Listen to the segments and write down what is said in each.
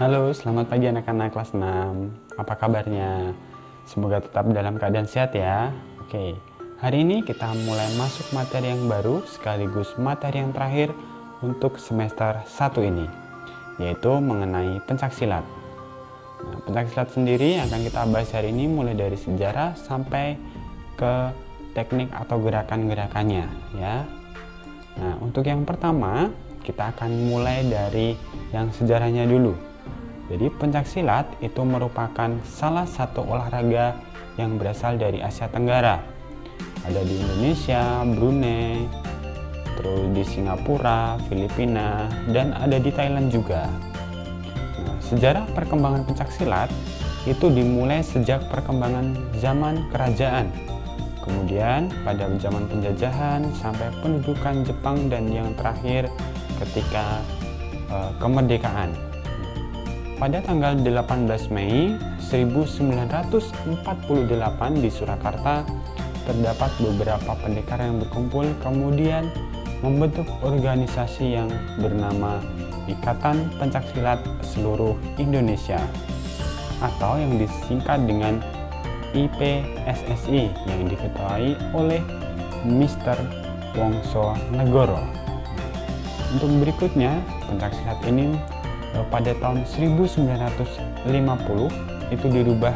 Halo, selamat pagi anak-anak kelas 6. Apa kabarnya? Semoga tetap dalam keadaan sehat ya. Oke, hari ini kita mulai masuk materi yang baru sekaligus materi yang terakhir untuk semester 1 ini, yaitu mengenai pencaksilat. Nah, pencaksilat sendiri yang akan kita bahas hari ini mulai dari sejarah sampai ke teknik atau gerakan-gerakannya ya. Nah, untuk yang pertama kita akan mulai dari yang sejarahnya dulu. Jadi pencaksilat itu merupakan salah satu olahraga yang berasal dari Asia Tenggara. Ada di Indonesia, Brunei, terus di Singapura, Filipina, dan ada di Thailand juga. Nah, sejarah perkembangan pencaksilat itu dimulai sejak perkembangan zaman kerajaan. Kemudian pada zaman penjajahan sampai pendudukan Jepang dan yang terakhir ketika kemerdekaan. Pada tanggal 18 Mei 1948 di Surakarta terdapat beberapa pendekar yang berkumpul kemudian membentuk organisasi yang bernama Ikatan Pencaksilat Seluruh Indonesia atau yang disingkat dengan IPSSI yang diketuai oleh Mr. Wongso Negoro. Untuk berikutnya, pencaksilat ini pada tahun 1950 itu dirubah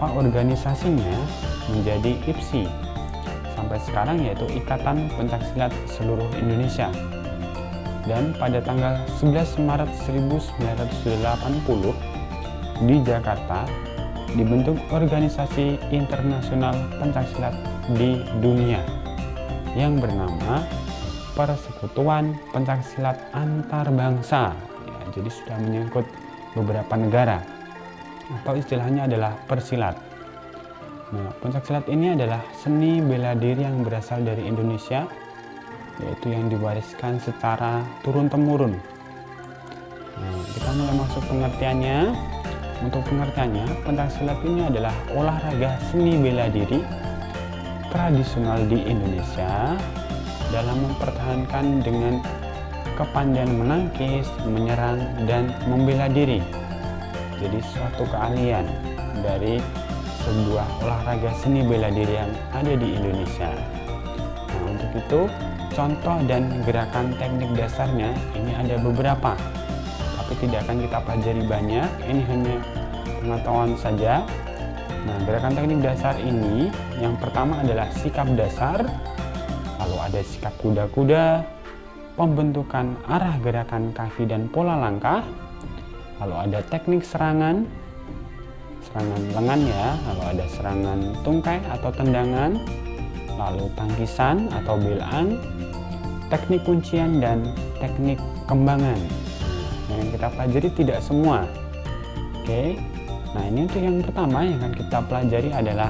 organisasinya menjadi IPSI sampai sekarang, yaitu Ikatan Pencaksilat Seluruh Indonesia. Dan pada tanggal 11 Maret 1980 di Jakarta dibentuk organisasi internasional pencaksilat di dunia yang bernama Persekutuan Pencaksilat Antar Bangsa ya, jadi sudah menyangkut beberapa negara atau istilahnya adalah persilat. Nah, pencaksilat ini adalah seni bela diri yang berasal dari Indonesia, yaitu yang diwariskan secara turun-temurun. Nah, kita mulai masuk pengertiannya. Untuk pengertiannya, pencaksilat ini adalah olahraga seni bela diri tradisional di Indonesia dalam mempertahankan dengan kepandaian menangkis, menyerang, dan membela diri. Jadi suatu keahlian dari sebuah olahraga seni bela diri yang ada di Indonesia. Nah, untuk itu contoh dan gerakan teknik dasarnya ini ada beberapa, tapi tidak akan kita pelajari banyak, ini hanya pengetahuan saja. Nah, gerakan teknik dasar ini yang pertama adalah sikap dasar, lalu ada sikap kuda-kuda, pembentukan arah gerakan kaki dan pola langkah, lalu ada teknik serangan lengan ya, lalu ada serangan tungkai atau tendangan, lalu tangkisan atau belaan, teknik kuncian, dan teknik kembangan. Nah, yang kita pelajari tidak semua. Oke, nah ini untuk yang pertama yang akan kita pelajari adalah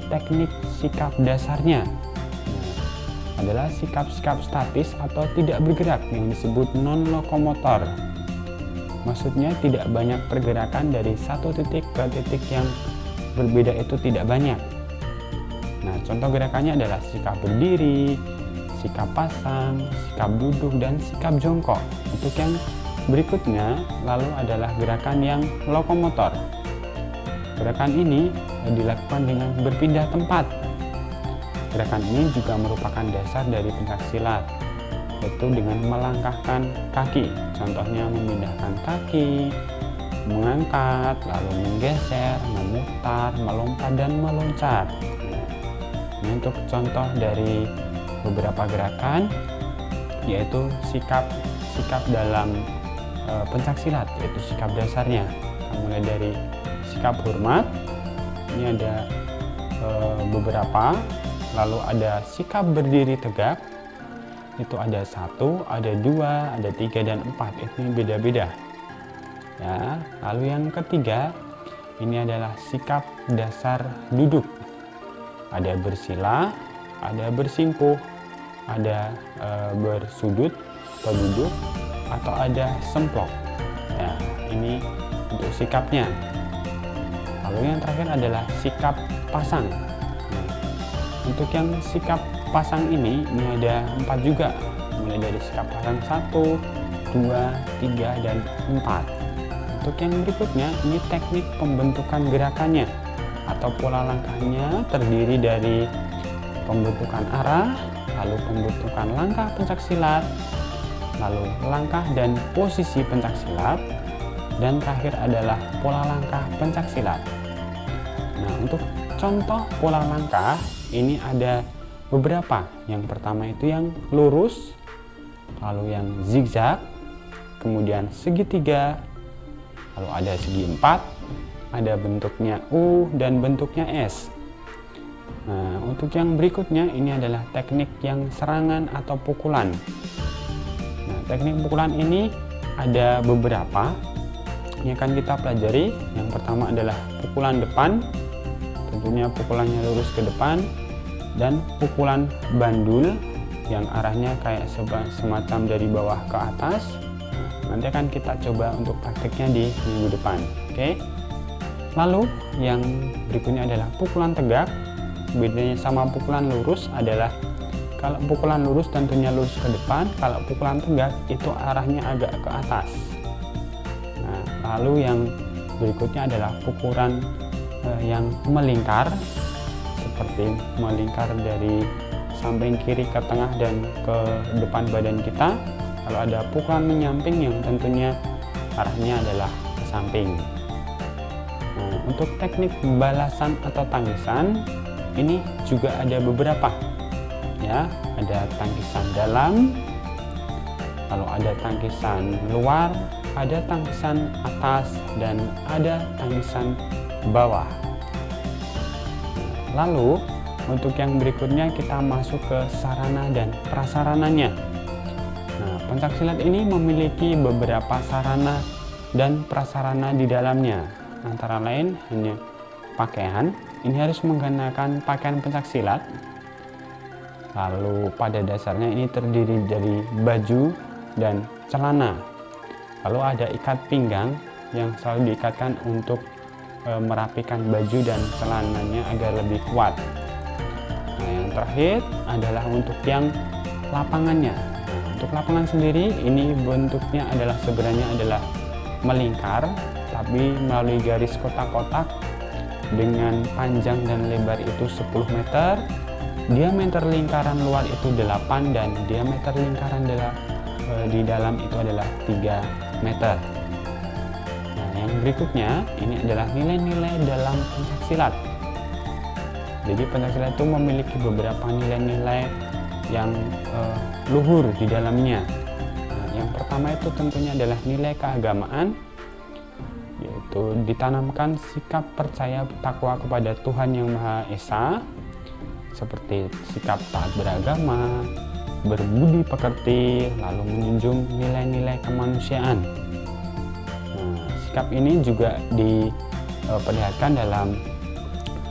teknik sikap dasarnya. Adalah sikap-sikap statis atau tidak bergerak yang disebut non-lokomotor. Maksudnya tidak banyak pergerakan dari satu titik ke titik yang berbeda, itu tidak banyak. Nah, contoh gerakannya adalah sikap berdiri, sikap pasang, sikap duduk, dan sikap jongkok. Untuk yang berikutnya lalu adalah gerakan yang lokomotor. Gerakan ini dilakukan dengan berpindah tempat. Gerakan ini juga merupakan dasar dari pencaksilat, yaitu dengan melangkahkan kaki. Contohnya memindahkan kaki, mengangkat, lalu menggeser, memutar, melompat, dan meloncat. Ini untuk contoh dari beberapa gerakan, yaitu sikap dalam pencaksilat, yaitu sikap dasarnya. Mulai dari sikap hormat, ini ada beberapa. Lalu ada sikap berdiri tegak, itu ada 1, ada 2, ada 3, dan 4. Ini beda-beda ya. Lalu yang ketiga ini adalah sikap dasar duduk. Ada bersila, ada bersimpuh, ada bersudut atau duduk, atau ada semplok ya. Ini untuk sikapnya. Lalu yang terakhir adalah sikap pasang. Untuk yang sikap pasang ini ada 4 juga, mulai dari sikap pasang 1, 2, 3, dan 4. Untuk yang berikutnya, ini teknik pembentukan gerakannya atau pola langkahnya terdiri dari pembentukan arah, lalu pembentukan langkah pencaksilat, lalu langkah dan posisi pencaksilat, dan terakhir adalah pola langkah pencaksilat. Nah, untuk contoh pola langkah ini ada beberapa. Yang pertama itu yang lurus, lalu yang zigzag, kemudian segitiga, lalu ada segi 4, ada bentuknya U dan bentuknya S. Nah, untuk yang berikutnya ini adalah teknik yang serangan atau pukulan. Nah, teknik pukulan ini ada beberapa yang akan kita pelajari. Yang pertama adalah pukulan depan, tentunya pukulannya lurus ke depan, dan pukulan bandul yang arahnya kayak semacam dari bawah ke atas. Nanti akan kita coba untuk praktiknya di minggu depan. Oke. Lalu yang berikutnya adalah pukulan tegak. Bedanya sama pukulan lurus adalah kalau pukulan lurus tentunya lurus ke depan, kalau pukulan tegak itu arahnya agak ke atas. Nah, lalu yang berikutnya adalah pukulan yang melingkar, seperti melingkar dari samping kiri ke tengah dan ke depan badan kita. Kalau ada pukulan menyamping yang tentunya arahnya adalah ke samping. Nah, untuk teknik balasan atau tangisan ini juga ada beberapa, ya. Ada tangkisan dalam, lalu ada tangkisan luar, ada tangkisan atas, dan ada tangkisan bawah. Lalu untuk yang berikutnya kita masuk ke sarana dan prasarananya. Nah, pencaksilat ini memiliki beberapa sarana dan prasarana di dalamnya, antara lain hanya pakaian. Ini harus menggunakan pakaian pencaksilat. Lalu pada dasarnya ini terdiri dari baju dan celana. Lalu ada ikat pinggang yang selalu diikatkan untuk merapikan baju dan celananya agar lebih kuat. Nah, yang terakhir adalah untuk yang lapangannya. Nah, untuk lapangan sendiri ini bentuknya adalah sebenarnya adalah melingkar, tapi melalui garis kotak-kotak dengan panjang dan lebar itu 10 meter, diameter lingkaran luar itu 8, dan diameter lingkaran di dalam itu adalah 3 meter. Nah, yang berikutnya ini adalah nilai-nilai dalam pencaksilat. Jadi pencaksilat itu memiliki beberapa nilai-nilai yang luhur di dalamnya. Nah, yang pertama itu tentunya adalah nilai keagamaan, yaitu ditanamkan sikap percaya takwa kepada Tuhan Yang Maha Esa, seperti sikap taat beragama, berbudi pekerti, lalu menjunjung nilai-nilai kemanusiaan. Nah, sikap ini juga diperlihatkan dalam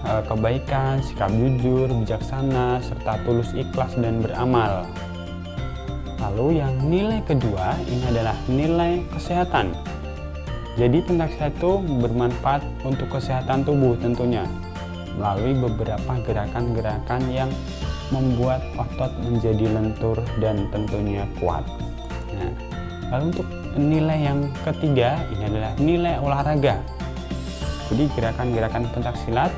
kebaikan, sikap jujur, bijaksana, serta tulus ikhlas dan beramal. Lalu yang nilai kedua ini adalah nilai kesehatan. Jadi pencaksilat itu bermanfaat untuk kesehatan tubuh tentunya, melalui beberapa gerakan-gerakan yang membuat otot menjadi lentur dan tentunya kuat. Nah, lalu untuk nilai yang ketiga ini adalah nilai olahraga. Jadi gerakan-gerakan pencaksilat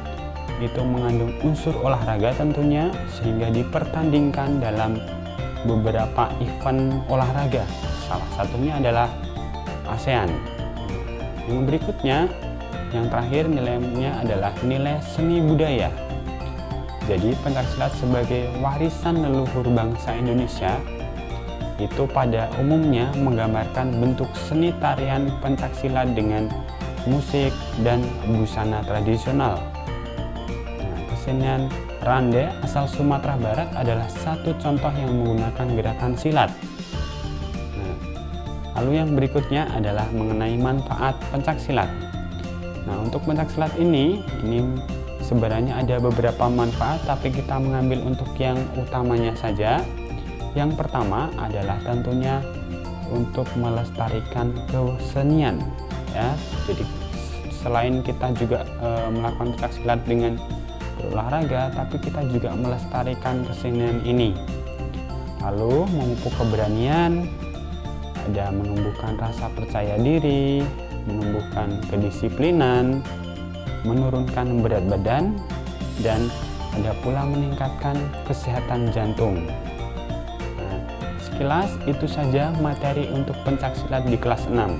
itu mengandung unsur olahraga tentunya, sehingga dipertandingkan dalam beberapa event olahraga. Salah satunya adalah ASEAN. Yang berikutnya, yang terakhir nilainya adalah nilai seni budaya. Jadi pencaksilat sebagai warisan leluhur bangsa Indonesia itu pada umumnya menggambarkan bentuk seni tarian pencaksilat dengan musik dan busana tradisional. Nah, kesenian Rande asal Sumatera Barat adalah satu contoh yang menggunakan gerakan silat. Lalu yang berikutnya adalah mengenai manfaat pencaksilat. Nah, untuk pencaksilat ini sebenarnya ada beberapa manfaat, tapi kita mengambil untuk yang utamanya saja. Yang pertama adalah tentunya untuk melestarikan kesenian, ya. Jadi selain kita juga melakukan pencaksilat dengan berolahraga, tapi kita juga melestarikan kesenian ini. Lalu memupuk keberanian, ada menumbuhkan rasa percaya diri, menumbuhkan kedisiplinan, menurunkan berat badan, dan ada pula meningkatkan kesehatan jantung. Nah, sekilas itu saja materi untuk pencaksilat di kelas 6.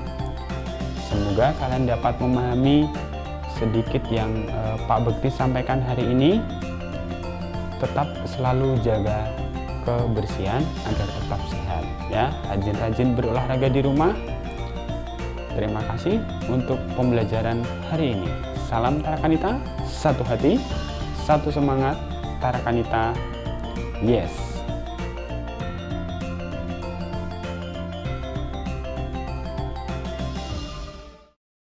Semoga kalian dapat memahami sedikit yang Pak Bekti sampaikan hari ini. Tetap selalu jaga kebersihan agar tetap sehat ya. Rajin-rajin berolahraga di rumah. Terima kasih untuk pembelajaran hari ini. Salam Tarakanita, satu hati, satu semangat. Tarakanita, yes.